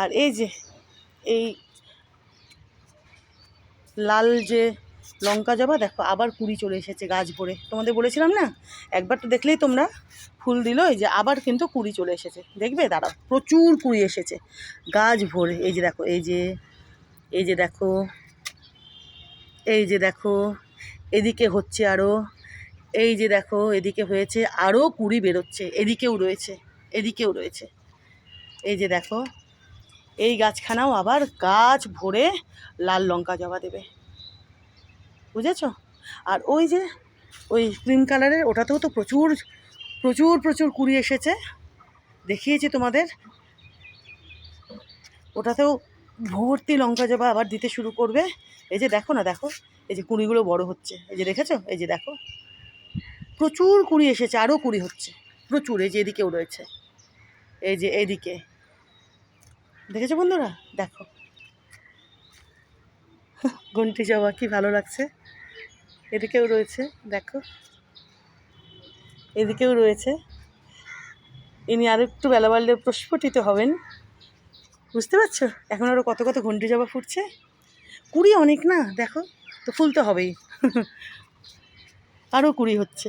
আর এই যে এই লাল যে লঙ্কা জবা দেখো আবার কুড়ি চলে এসেছে গাছ ভরে। তোমাদের বলেছিলাম না, একবার তো দেখলেই তোমরা ফুল দিল। এই যে আবার কিন্তু কুড়ি চলে এসেছে, দেখবে দাঁড়াও, প্রচুর কুড়ি এসেছে গাছ ভরে। এই যে দেখো, এই যে দেখো, এই যে দেখো, এদিকে হচ্ছে আরও, এই যে দেখো এদিকে হয়েছে আরও কুড়ি বেরোচ্ছে, এদিকেও রয়েছে, এদিকেও রয়েছে। এই যে দেখো এই গাছখানাও আবার গাছ ভরে লাল লঙ্কা জবা দেবে, বুঝেছো? আর ওই যে ওই ক্রিম কালারের ওটাতেও তো প্রচুর প্রচুর প্রচুর কুড়ি এসেছে, দেখিয়েছি তোমাদের। ওটাতেও ভর্তি লঙ্কা জবা আবার দিতে শুরু করবে। এই যে দেখো না, দেখো এই যে কুড়িগুলো বড় হচ্ছে, এই যে দেখেছো, এই যে দেখো প্রচুর কুড়ি এসেছে, আরও কুড়ি হচ্ছে প্রচুর। এই যে এদিকেও রয়েছে, এই যে এদিকে দেখেছো বন্ধুরা, দেখো ঘন্টি জবা কি ভালো লাগছে। এদিকেও রয়েছে দেখো, এদিকেও রয়েছে। ইনি আর একটু বেলা বাড়লে প্রস্ফুটিত হবেন, বুঝতে পারছো? এখন আরও কত কত ঘন্টি জবা ফুটছে, কুড়ি অনেক না, দেখো তো ফুল তো হবেই, আরও কুড়ি হচ্ছে।